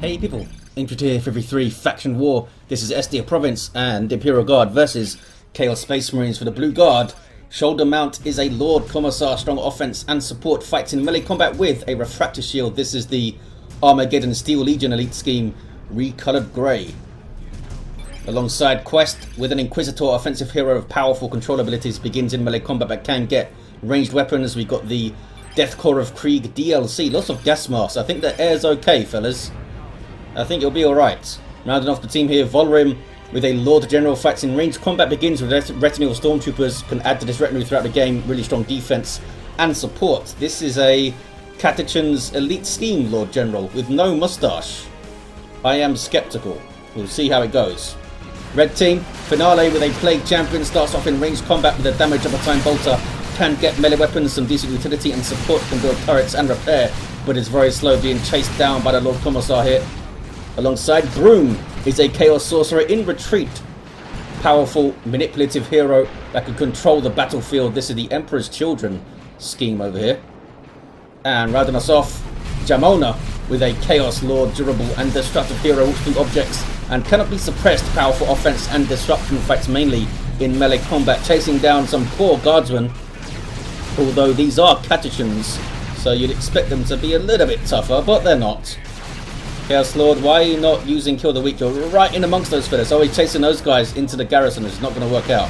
Hey people, Inquisitor here for every 3 faction war. This is Estia Province and Imperial Guard versus Chaos Space Marines for the Blue Guard. Shoulder mount is a Lord Commissar, strong offense and support, fights in melee combat with a refractor shield. This is the Armageddon Steel Legion elite scheme, recolored grey. Alongside Qwest with an Inquisitor, offensive hero of powerful control abilities, begins in melee combat but can get ranged weapons. We got the Catachan and Krieg DLC, lots of gas masks. I think the air's okay, fellas. I think it'll be alright. Rounding off the team here, Volhrim with a Lord General, fights in ranged combat, begins with a retinue of stormtroopers, can add to this retinue throughout the game, really strong defense and support. This is a Catachan's elite scheme Lord General with no mustache. I am skeptical. We'll see how it goes. Red team, Finale with a Plague Champion, starts off in ranged combat with a damage of a time bolter, can get melee weapons, some decent utility and support, can build turrets and repair, but is very slow, being chased down by the Lord Commissar here. Alongside Broom is a Chaos Sorcerer in retreat. Powerful, manipulative hero that can control the battlefield. This is the Emperor's Children scheme over here. And rounding us off, Jamona with a Chaos Lord, durable and destructive hero, walks through objects and cannot be suppressed. Powerful offense and disruption, fights mainly in melee combat, chasing down some poor guardsmen. Although these are Catachans, so you'd expect them to be a little bit tougher, but they're not. Chaos Lord, why are you not using Kill the Weak? You're right in amongst those fellas. Oh, he's chasing those guys into the garrison. It's not going to work out.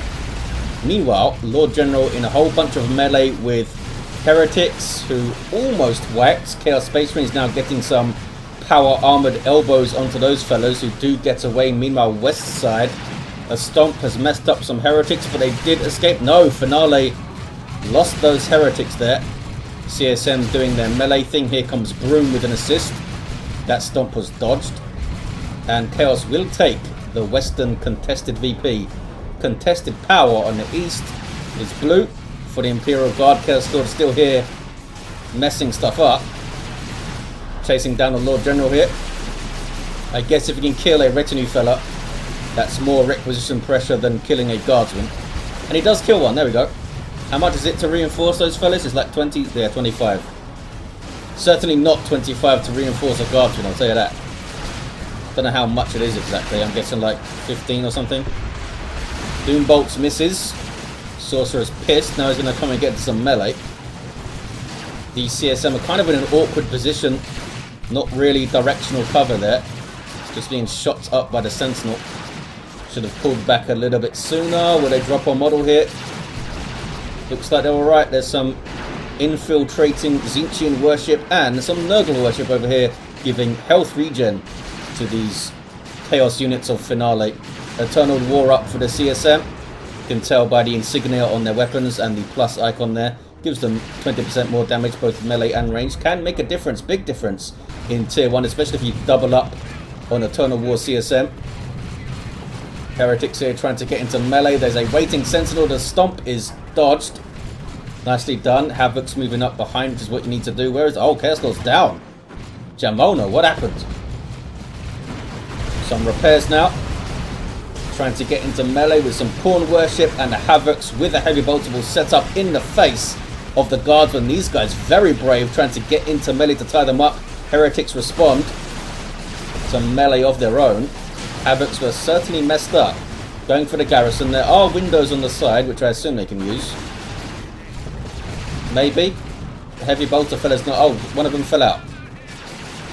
Meanwhile, Lord General in a whole bunch of melee with heretics who almost whacked. Chaos Space Marines now getting some power armored elbows onto those fellas who do get away. Meanwhile, west side, a stomp has messed up some heretics, but they did escape. No, Finale lost those heretics there. CSM doing their melee thing. Here comes Broom with an assist. That stomp was dodged, and Chaos will take the Western contested VP. Contested power on the east is blue for the Imperial Guard. Chaos Lord still here, messing stuff up, chasing down the Lord General here. I guess if you can kill a retinue fella, that's more requisition pressure than killing a guardsman. And he does kill one, there we go. How much is it to reinforce those fellas? It's like 20, yeah, 25. Certainly not 25 to reinforce a guardsman, I'll tell you that. Don't know how much it is exactly, I'm guessing like 15 or something. Doombolts misses. Sorcerer's pissed, now he's going to come and get some melee. The CSM are kind of in an awkward position, not really directional cover there. It's just being shot up by the Sentinel. Should have pulled back a little bit sooner. Will they drop a model here? Looks like they're alright. There's some infiltrating Tzeentchian worship and some Nurgle worship over here, giving health regen to these Chaos units of Finale. Eternal War up for the CSM. You can tell by the insignia on their weapons and the plus icon there. Gives them 20% more damage, both melee and range. Can make a difference, big difference in tier 1, especially if you double up on Eternal War CSM. Heretics here trying to get into melee. There's a waiting Sentinel. The stomp is dodged. Nicely done. Havoc's moving up behind, which is what you need to do. Where is... Oh, Chaos Lord's down. Jamona, what happened? Some repairs now. Trying to get into melee with some Pawn Worship, and the Havoc's with a heavy boltable set up in the face of the Guardsmen. These guys very brave, trying to get into melee to tie them up. Heretics respond. Some melee of their own. Havoc's were certainly messed up. Going for the garrison. There are windows on the side, which I assume they can use. Maybe. The heavy bolter fella's not... Oh, one of them fell out.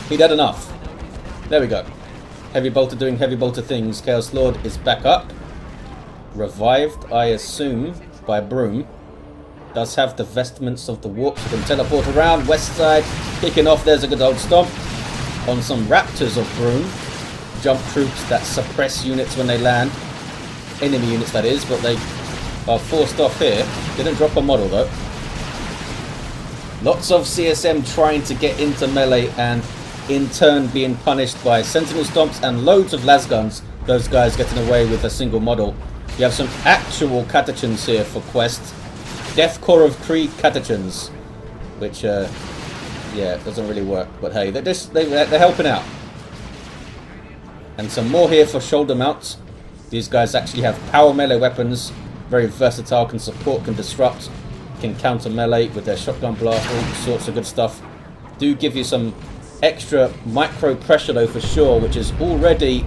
He'd had enough. There we go. Heavy bolter doing heavy bolter things. Chaos Lord is back up. Revived, I assume, by Broom. Does have the vestments of the warp, so can teleport around. West side, kicking off. There's a good old stomp on some raptors of Broom. Jump troops that suppress units when they land. Enemy units, that is, but they are forced off here. Didn't drop a model, though. Lots of CSM trying to get into melee and in turn being punished by Sentinel Stomps and loads of Lasguns. Those guys getting away with a single model. You have some actual Catachans here for Qwest. Catachan and Krieg Catachans. Which, yeah, it doesn't really work. But hey, they're helping out. And some more here for shoulder mounts. These guys actually have power melee weapons. Very versatile, can support, can disrupt. Can counter melee with their shotgun blast, all sorts of good stuff. Do give you some extra micro pressure though for sure, which is already...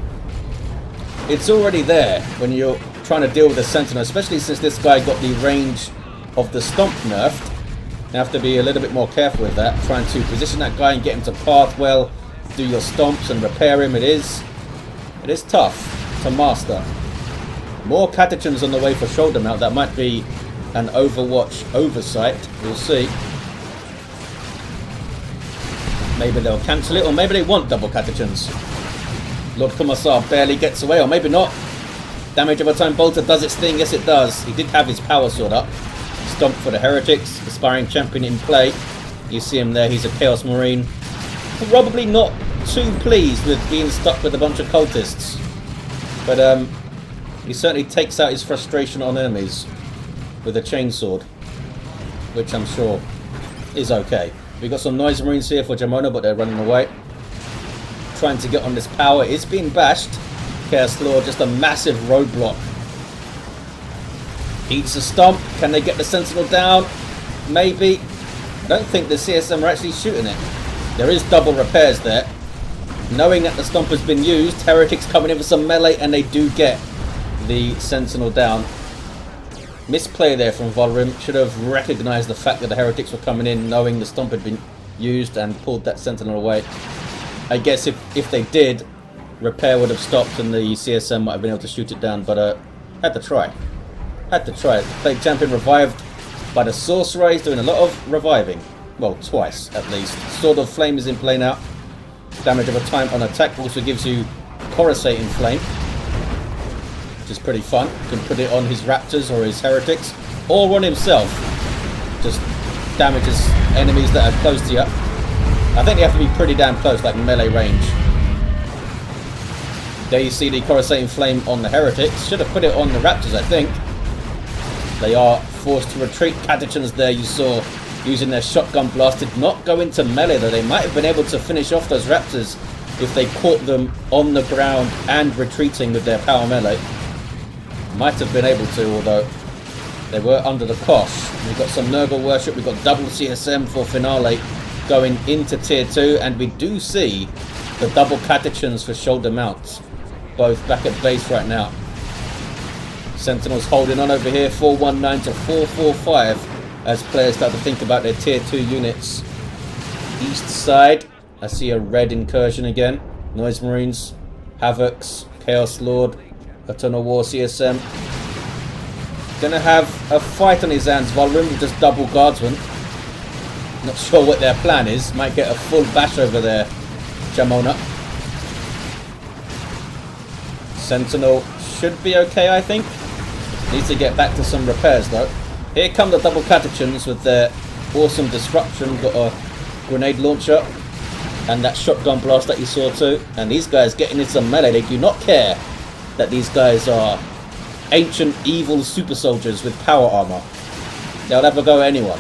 It's already there when you're trying to deal with the Sentinel, especially since this guy got the range of the Stomp nerfed. You have to be a little bit more careful with that, trying to position that guy and get him to path well, do your stomps and repair him. It is tough to master. More Catachans on the way for shoulder mount. That might be an Overwatch oversight. We'll see. Maybe they'll cancel it, or maybe they want double Catachans. Lord Commissar barely gets away, or maybe not. Damage over time bolter does its thing. Yes, it does. He did have his power sword up. Stomp for the Heretics. Aspiring champion in play. You see him there. He's a Chaos Marine. Probably not too pleased with being stuck with a bunch of cultists. But he certainly takes out his frustration on enemies with a chainsword, which I'm sure is okay. We've got some Noise Marines here for Jamona, but they're running away. Trying to get on this power. It's being bashed. Chaos Lord, just a massive roadblock. Eats a stomp. Can they get the Sentinel down? Maybe. I don't think the CSM are actually shooting it. There is double repairs there. Knowing that the stomp has been used, Heretics coming in for some melee, and they do get the Sentinel down. Misplay there from Volhrim. Should have recognised the fact that the Heretics were coming in, knowing the stomp had been used, and pulled that Sentinel away. I guess if they did, repair would have stopped and the CSM might have been able to shoot it down, but had to try. Had to try it. Plague Champion revived by the Sorcerer. He's doing a lot of reviving. Well, twice at least. Sword of Flame is in play now. Damage over time on attack also gives you Coruscating Flame, which is pretty fun. You can put it on his Raptors or his Heretics, or on himself. Just damages enemies that are close to you. I think they have to be pretty damn close, like melee range. There you see the Coruscating Flame on the Heretics. Should have put it on the Raptors, I think. They are forced to retreat. Catachans there you saw using their shotgun blast. Did not go into melee though. They might have been able to finish off those Raptors if they caught them on the ground and retreating with their power melee. Might have been able to, although they were under the cosh. We've got some Nurgle worship. We've got double CSM for finale going into tier 2, and we do see the double Catachans for shoulder mounts, both back at base right now. Sentinels holding on over here, 419 to 445 as players start to think about their tier 2 units. East side, I see a red incursion again. Noise Marines, Havocs, Chaos Lord, Eternal War CSM. Gonna have a fight on his hands, Volhrim, with just double guardsmen. Not sure what their plan is. Might get a full bash over there, Jamona. Sentinel should be okay, I think. Needs to get back to some repairs though. Here come the double Catachans with their awesome disruption. Got a grenade launcher and that shotgun blast that you saw too. And these guys getting into some melee. They do not care that these guys are ancient evil super soldiers with power armor. They'll have a go at anyone.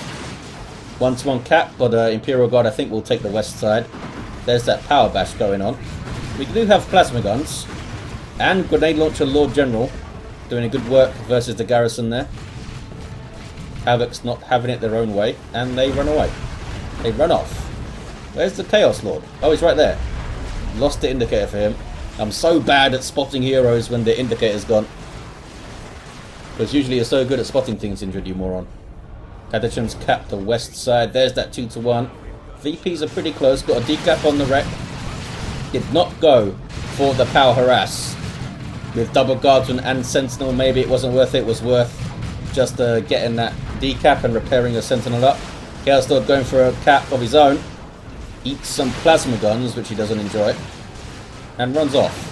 1-to-1 cap, but Imperial Guard I think will take the west side. There's that power bash going on. We do have plasma guns and grenade launcher Lord General doing a good work versus the garrison there. Havoc's not having it their own way, and they run away. They run off. Where's the Chaos Lord? Oh, he's right there. Lost the indicator for him. I'm so bad at spotting heroes when the indicator's gone. Because usually you're so good at spotting things, injured you moron. Catachans cap the west side. There's that 2-to-1. VPs are pretty close. Got a decap on the wreck. Did not go for the power harass. With double guardsman and sentinel, maybe it wasn't worth it. It was worth just getting that decap and repairing the sentinel up. Chaos Lord going for a cap of his own. Eats some plasma guns, which he doesn't enjoy. And runs off.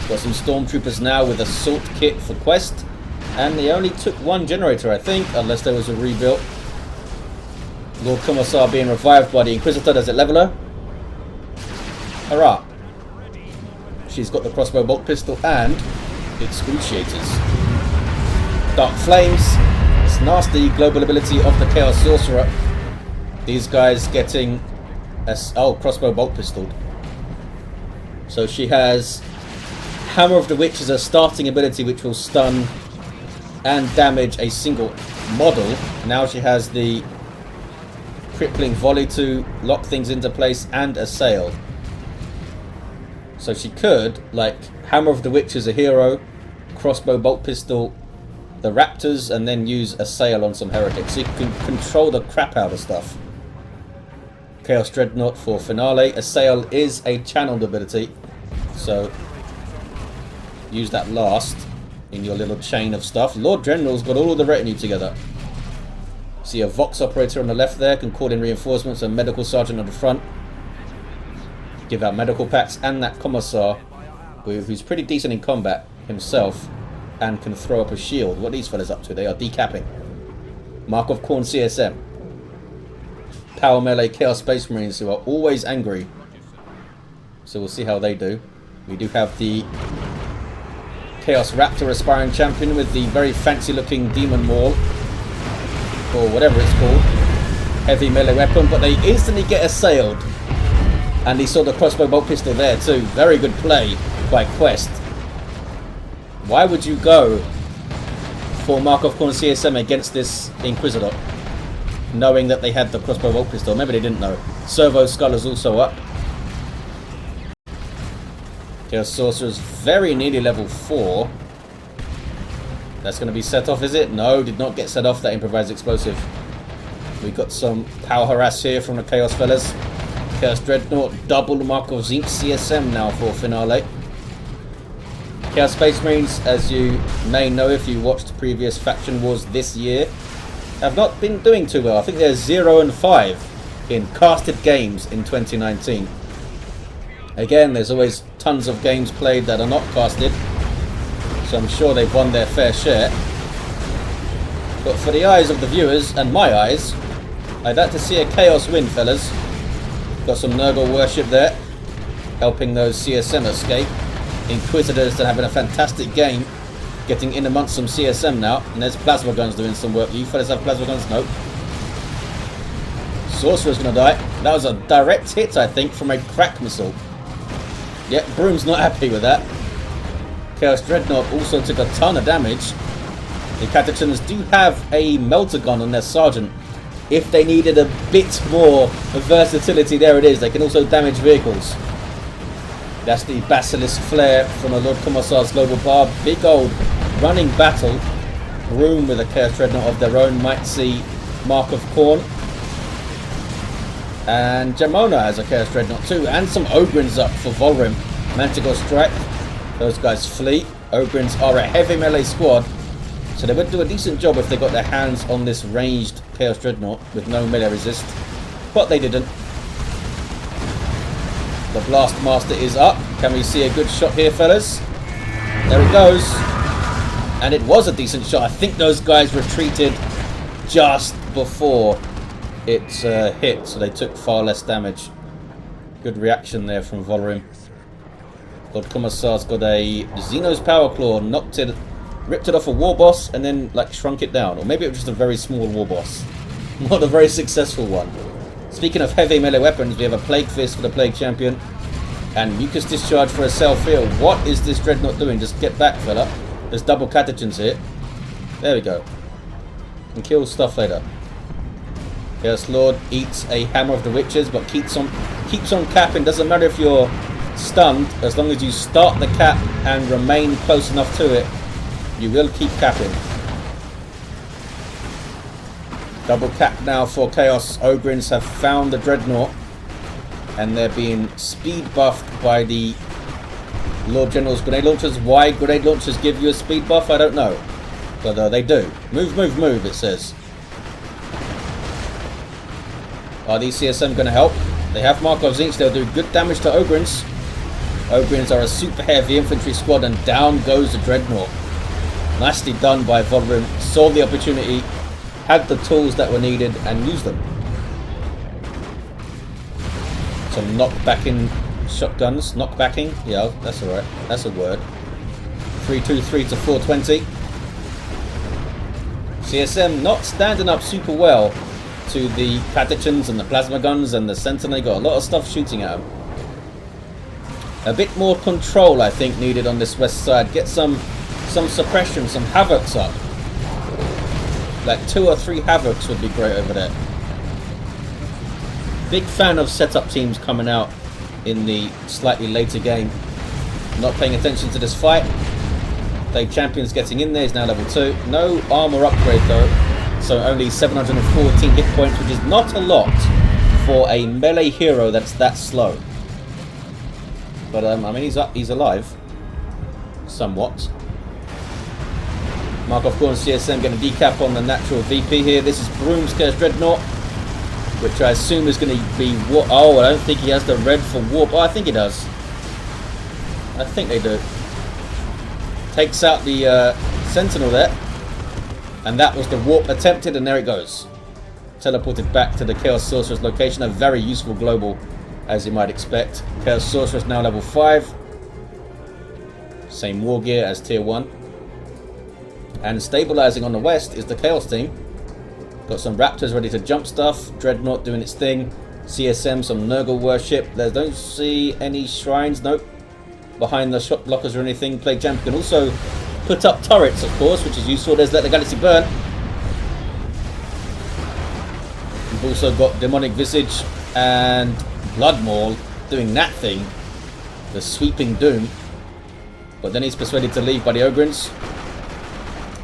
Got some stormtroopers now with assault kit for Qwest. And they only took one generator, I think, unless there was a rebuild. Lord Commissar being revived by the Inquisitor. Does it level her? Hurrah. She's got the crossbow bolt pistol and excruciators. Dark Flames. It's nasty. Global ability of the Chaos Sorcerer. These guys getting a crossbow bolt pistol. So she has Hammer of the Witch as a starting ability which will stun and damage a single model. Now she has the crippling volley to lock things into place, and assail. So she could, like, Hammer of the Witch as a hero, crossbow, bolt pistol, the Raptors, and then use assail on some heretics. So you can control the crap out of stuff. Chaos Dreadnought for finale. Assail is a channeled ability, so use that last in your little chain of stuff. Lord General's got all of the retinue together. See a Vox operator on the left there, can call in reinforcements, and medical sergeant on the front. Give out medical packs, and that Commissar, who's pretty decent in combat himself, and can throw up a shield. What are these fellas up to? They are decapping. Mark of Khorne CSM. Power melee Chaos Space Marines who are always angry. So we'll see how they do. We do have the Chaos Raptor aspiring champion with the very fancy looking Demon Maul, or whatever it's called. Heavy melee weapon, but they instantly get assailed. And he saw the crossbow bolt pistol there too. Very good play by Qwest. Why would you go for Mark of Khorne CSM against this Inquisitor, knowing that they had the crossbow bolt pistol? Maybe they didn't know. Servo Skull is also up. Chaos Sorcerer's very nearly level 4. That's going to be set off, is it? No, did not get set off. That improvised explosive. We got some power harass here from the Chaos fellas. Chaos Dreadnought, double Mark of Zinc CSM now for finale. Chaos Space Marines, as you may know if you watched previous faction wars this year, have not been doing too well. I think they're 0-5 in casted games in 2019. Again, there's always tons of games played that are not casted, so I'm sure they've won their fair share. But for the eyes of the viewers, and my eyes, I'd like to see a Chaos win, fellas. Got some Nurgle worship there, helping those CSM escape. Inquisitors that are having a fantastic game, getting in amongst some CSM now. And there's plasma guns doing some work. You fellas have plasma guns? Nope. Sorcerer's gonna die. That was a direct hit, I think, from a crack missile. Yep, Broom's not happy with that. Chaos Dreadnought also took a ton of damage. The Catachans do have a melter gun on their sergeant. If they needed a bit more versatility, there it is. They can also damage vehicles. That's the Basilisk Flare from the Lord Commissar's Global Bar. Big old running battle. Broom with a Chaos Dreadnought of their own might see Mark of Khorne. And Jamona has a Chaos Dreadnought too. And some Ogrins up for Volhrim. Manticore Strike. Those guys flee. Ogrins are a heavy melee squad, so they would do a decent job if they got their hands on this ranged Chaos Dreadnought with no melee resist. But they didn't. The Blast Master is up. Can we see a good shot here, fellas? There it goes. And it was a decent shot. I think those guys retreated just before it hit, so they took far less damage. Good reaction there from Volhrim. Lord Commissar's got a Xenos Power Claw, ripped it off a war boss, and then like shrunk it down. Or maybe it was just a very small war boss. Not a very successful one. Speaking of heavy melee weapons, we have a Plague Fist for the Plague Champion. And Mucus Discharge for a Self-Heal. What is this Dreadnought doing? Just get back, fella. There's double Catachans here. There we go. And kill stuff later. Chaos Lord eats a Hammer of the Witches, but keeps on capping. Doesn't matter if you're stunned, as long as you start the cap and remain close enough to it, you will keep capping. Double cap now for Chaos. Ogrins have found the Dreadnought, and they're being speed buffed by the Lord General's grenade launchers. Why grenade launchers give you a speed buff, I don't know, but they do. Move, move, move, it says. Are these CSM going to help? They have Mark of Zinc. They'll do good damage to Ogrins. Ogrins are a super heavy infantry squad, and down goes the Dreadnought. Nicely done by Volhrim. Saw the opportunity, had the tools that were needed, and used them. Some knockbacking shotguns. Knockbacking? Yeah, that's alright. That's a word. 323 to 420. CSM not standing up super well to the Catachans and the plasma guns and the Sentinel. They got a lot of stuff shooting at them. A bit more control, I think, needed on this west side. Get some suppression, some Havocs up. Like 2 or 3 Havocs would be great over there. Big fan of setup teams coming out in the slightly later game. Not paying attention to this fight. Plague Champion's getting in there, he's now level 2. No armor upgrade though, so only 714 hit points, which is not a lot for a melee hero that's that slow. But I mean, he's alive, somewhat. Mark of course, CSM getting a decap on the natural VP here. This is Broom's Curse Dreadnought, which I assume is going to be warp. Oh, I don't think he has the red for warp. Oh, I think he does. I think they do. Takes out the Sentinel there. And that was the warp attempted, and there it goes. Teleported back to the Chaos Sorcerer's location. A very useful global, as you might expect. Chaos Sorcerer's now level 5. Same war gear as tier 1. And stabilizing on the west is the Chaos team. Got some Raptors ready to jump stuff. Dreadnought doing its thing. CSM, some Nurgle worship. There don't see any shrines. Nope. Behind the shot blockers or anything. Plague Champion can also put up turrets, of course, which is useful. There's Let the Galaxy Burn. We've also got Demonic Visage and Blood Maul doing that thing. The Sweeping Doom. But then he's persuaded to leave by the Ogrins.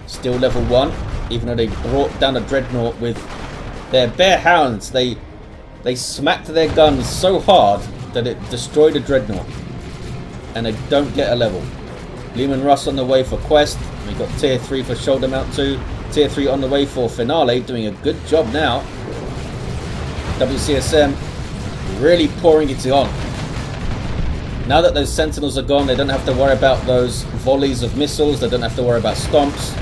Still level 1. Even though they brought down a Dreadnought with their bare hands. They smacked their guns so hard that it destroyed a Dreadnought. And they don't get a level. Leman Russ on the way for Qwest. We've got tier 3 for Shoulder Mount 2. Tier 3 on the way for Finale. Doing a good job now. WCSM really pouring it on. Now that those Sentinels are gone, they don't have to worry about those volleys of missiles. They don't have to worry about stomps.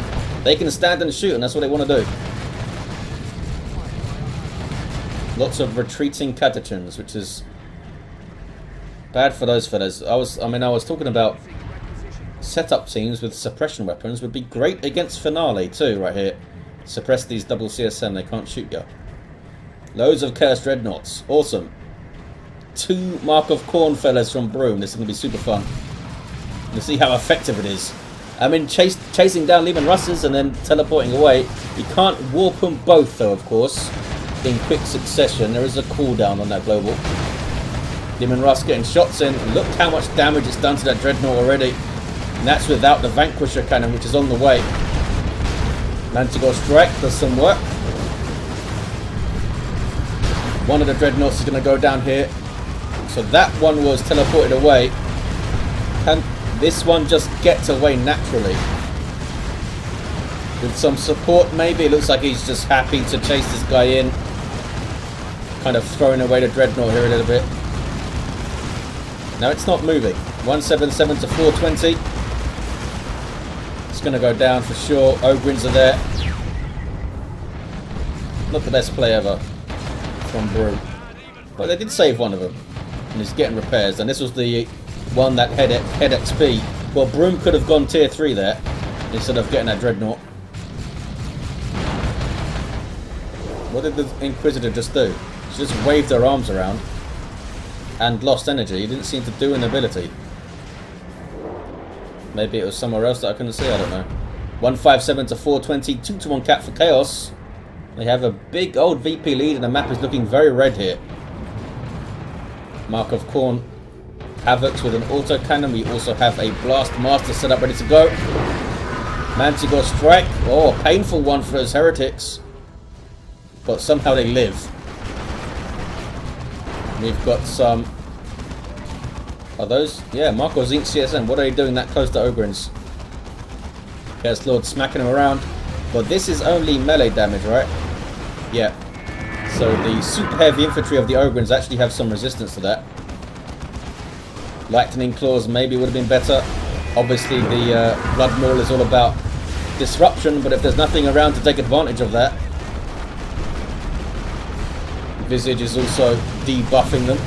They can stand and shoot, and that's what they want to do. Lots of retreating Catachans, which is bad for those fellas. I was talking about setup teams with suppression weapons would be great against Finale too, right here. Suppress these double CSM, they can't shoot you. Loads of Cursed Dreadnoughts, awesome. 2 Mark of Khorne fellas from Broom, this is going to be super fun. Let's see how effective it is. I mean, chasing down Leman Russes and then teleporting away. You can't warp them both though, of course, in quick succession. There is a cooldown on that global. Leman Russ getting shots in. Look how much damage it's done to that Dreadnought already. And that's without the Vanquisher cannon, which is on the way. Manticore Strike does some work. One of the Dreadnoughts is going to go down here. So that one was teleported away. Can this one just gets away naturally? With some support maybe. It looks like he's just happy to chase this guy in. Kind of throwing away the Dreadnought here a little bit. Now it's not moving. 177 to 420. It's going to go down for sure. Ogrins are there. Not the best play ever from Broom. But they did save one of them. And he's getting repairs. And this was the one that had XP. Well, Broom could have gone tier 3 there instead of getting that Dreadnought. What did the Inquisitor just do? She just waved her arms around and lost energy. He didn't seem to do an ability. Maybe it was somewhere else that I couldn't see, I don't know. 157 to 420, 2-to-1 cap for Chaos. They have a big old VP lead and the map is looking very red here. Mark of Khorne Havocs with an auto cannon. We also have a Blast Master set up ready to go. Manticore Strike. Oh, painful one for those heretics. But somehow they live. We've got some... Are those? Yeah, Marco Zinc CSM. What are they doing that close to Ogrins? Chaos Lord smacking them around. But this is only melee damage, right? Yeah. So the super heavy infantry of the Ogrins actually have some resistance to that. Lightning Claws maybe would have been better. Obviously the Blood Maul is all about disruption, but if there's nothing around to take advantage of that. Visage is also debuffing them.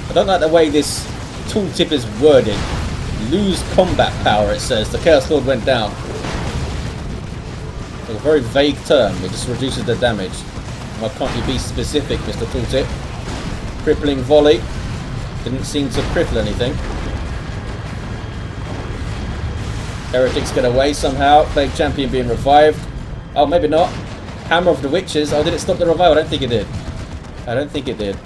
I don't like the way this tooltip is worded. Lose combat power, it says. The Chaos Lord went down. It's a very vague term. It just reduces the damage. Why can't you be specific, Mr. Tooltip? Crippling Volley. Didn't seem to cripple anything. Heretics get away somehow. Plague Champion being revived. Oh, maybe not. Hammer of the Witches. Oh, did it stop the revival? I don't think it did. I don't think it did.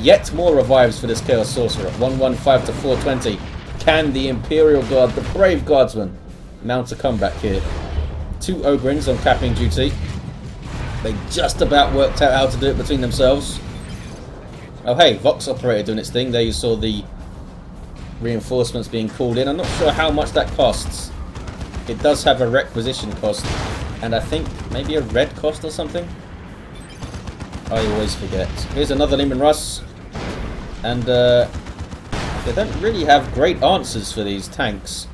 Yet more revives for this Chaos Sorcerer. 115 to 420. Can the Imperial Guard, the brave guardsmen, mount a comeback here? 2 Ogryns on capping duty. They just about worked out how to do it between themselves. Oh hey, Vox Operator doing its thing. There you saw the reinforcements being called in. I'm not sure how much that costs. It does have a requisition cost. And I think maybe a red cost or something. I always forget. Here's another Leman Russ. And they don't really have great answers for these tanks.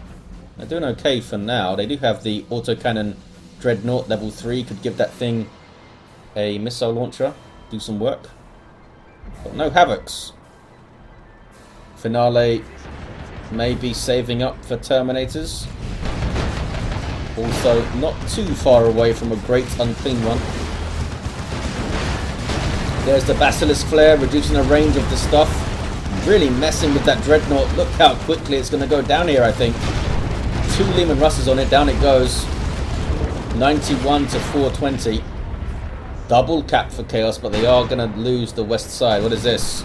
They're doing okay for now. They do have the autocannon Dreadnought level 3. Could give that thing a missile launcher. Do some work. But no Havocs. Finale maybe saving up for Terminators. Also not too far away from a great unclean one. There's the Basilisk Flare, reducing the range of the stuff. Really messing with that Dreadnought. Look how quickly it's going to go down here, I think. 2 Leman Russes on it, down it goes. 91 to 420. Double cap for Chaos, but they are going to lose the west side. What is this?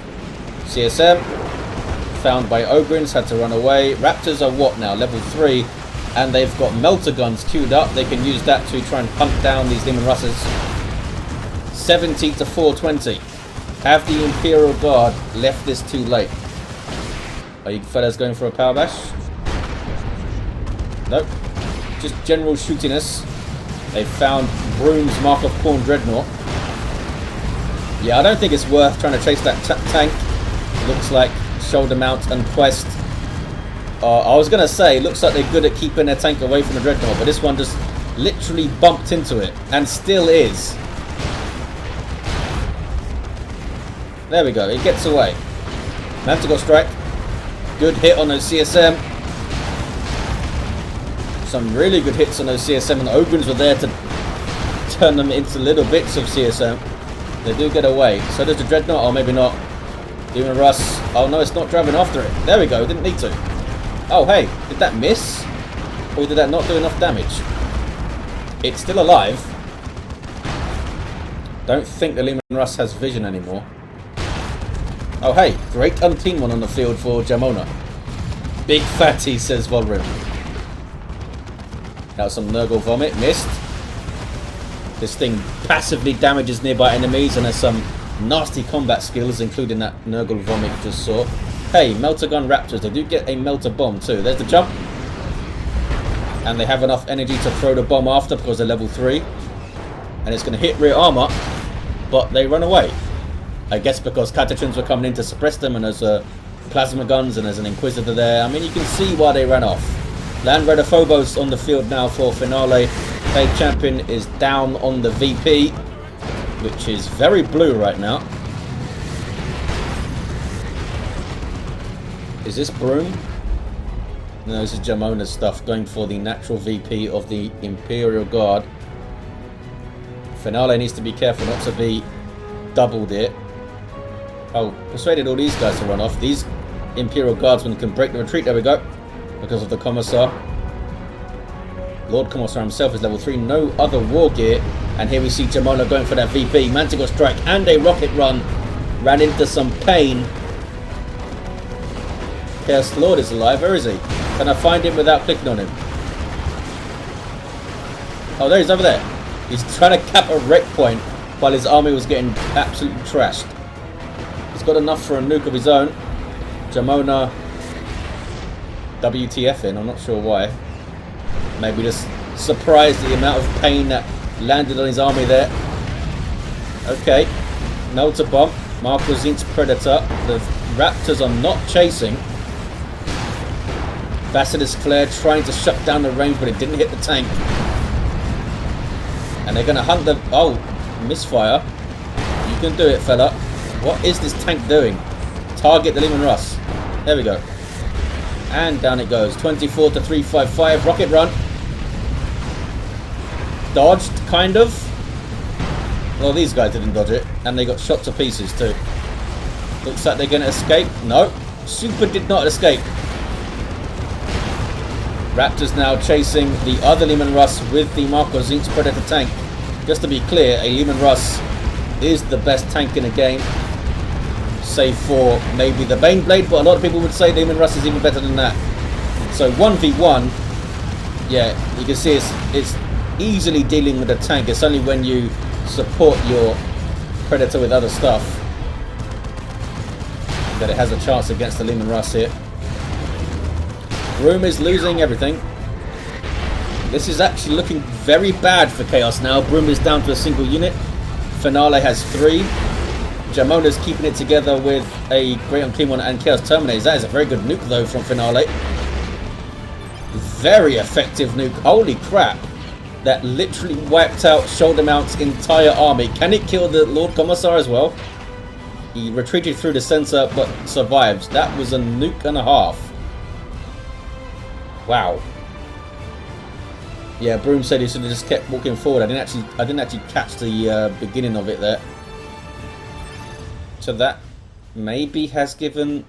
CSM. Found by Ogryns, had to run away. Raptors are what now? Level 3. And they've got melter guns queued up. They can use that to try and hunt down these Leman Russes. 70 to 420. Have the Imperial Guard left this too late? Are you fellas going for a power bash? Nope. Just general shootiness. They found Broom's Mark of Khorne Dreadnought. Yeah, I don't think it's worth trying to chase that tank. Looks like shoulder mount and Qwest. I was going to say, looks like they're good at keeping their tank away from the Dreadnought, but this one just literally bumped into it, and still is. There we go, it gets away. Manticore Strike. Good hit on those CSM. Some really good hits on those CSM, and the Ogryns were there to turn them into little bits of CSM. They do get away. So does the Dreadnought, or maybe not. Leman Russ. Oh no, it's not driving after it. There we go, didn't need to. Oh hey, did that miss? Or did that not do enough damage? It's still alive. Don't think the Leman Russ has vision anymore. Oh hey, great unclean one on the field for Jamona. Big fatty, says Volhrim. Now some Nurgle Vomit, missed. This thing passively damages nearby enemies and has some nasty combat skills, including that Nurgle Vomit you just saw. Hey, Melter Gun Raptors, they do get a Melter Bomb too. There's the jump. And they have enough energy to throw the bomb after because they're level 3. And it's going to hit rear armor, but they run away. I guess because Catachans were coming in to suppress them, and there's plasma guns and there's an Inquisitor there. I mean, you can see why they ran off. Land Raider Phobos on the field now for Finale. Paid Champion is down on the VP, which is very blue right now. Is this Broom? No, this is Jamona's stuff, going for the natural VP of the Imperial Guard. Finale needs to be careful not to be doubled it. Oh, persuaded all these guys to run off. These Imperial Guardsmen can break the retreat. There we go. Because of the Commissar. Lord Commissar himself is level 3. No other war gear. And here we see Jamona going for that VP. Manticore Strike and a rocket run. Ran into some pain. Chaos Lord is alive. Where is he? Can I find him without clicking on him? Oh, there he's over there. He's trying to cap a wreck point while his army was getting absolutely trashed. He's got enough for a nuke of his own. Jamona WTF in, I'm not sure why. Maybe just surprised at the amount of pain that landed on his army there. Okay. Melter Bomb. Marquisine's Predator. The Raptors are not chasing. Basilisk Flare trying to shut down the range, but it didn't hit the tank. And they're going to hunt the... Oh, misfire. You can do it, fella. What is this tank doing? Target the Leman Russ. There we go. And down it goes. 24 to 355. Rocket run. Dodged, kind of. Well, these guys didn't dodge it. And they got shot to pieces, too. Looks like they're going to escape. No. Super did not escape. Raptors now chasing the other Leman Russ with the Marquisine's Predator tank. Just to be clear, a Leman Russ is the best tank in the game, save for maybe the Baneblade, but a lot of people would say Demon Rust is even better than that. So 1v1, yeah, you can see it's easily dealing with the tank. It's only when you support your Predator with other stuff that it has a chance against the Leman Russ here. Broom is losing everything. This is actually looking very bad for Chaos now. Broom is down to a single unit. Finale has 3. Jamona's keeping it together with a Great Unclean One and Chaos Terminators. That is a very good nuke though from Finale. Very effective nuke. Holy crap. That literally wiped out Shoulder Mount's entire army. Can it kill the Lord Commissar as well? He retreated through the center but survives. That was a nuke and a half. Wow. Yeah, Broom said he should have just kept walking forward. I didn't actually catch the beginning of it there. So that maybe has given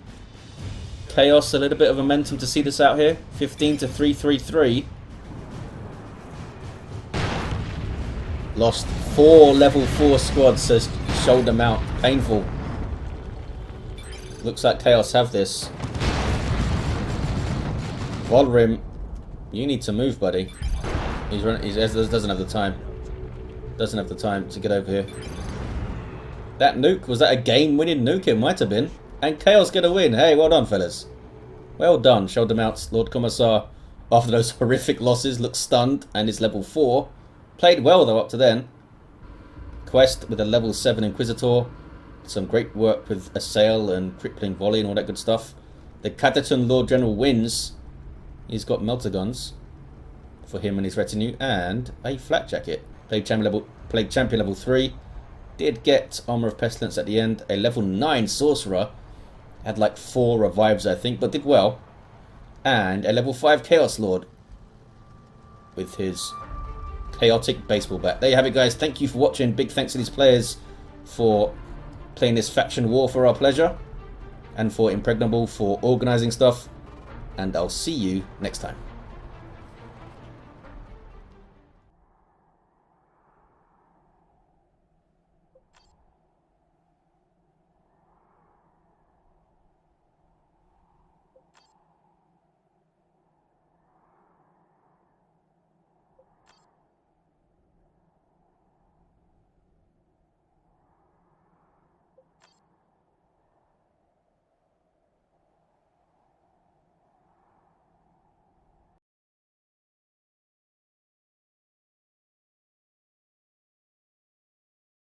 Chaos a little bit of momentum to see this out here. 15 to 333. Lost 4 level 4 squads, says Shoulder Mount. Painful. Looks like Chaos have this. Volhrim, you need to move, buddy. He doesn't have the time. Doesn't have the time to get over here. That nuke, was that a game-winning nuke? It might have been. And Chaos get a win. Hey, well done, fellas. Well done. Shoulder Mounts, Lord Commissar, after those horrific losses, looks stunned and is level 4. Played well, though, up to then. Qwest with a level 7 Inquisitor. Some great work with Assail and Crippling Volley and all that good stuff. The Catachan Lord General wins. He's got melter guns for him and his retinue, and a flak jacket. Played champion level 3. Did get Armor of Pestilence at the end. A level 9 Sorcerer. Had like 4 revives, I think, but did well. And a level 5 Chaos Lord with his chaotic baseball bat. There you have it, guys. Thank you for watching. Big thanks to these players for playing this faction war for our pleasure, and for Impregnable for organising stuff. And I'll see you next time.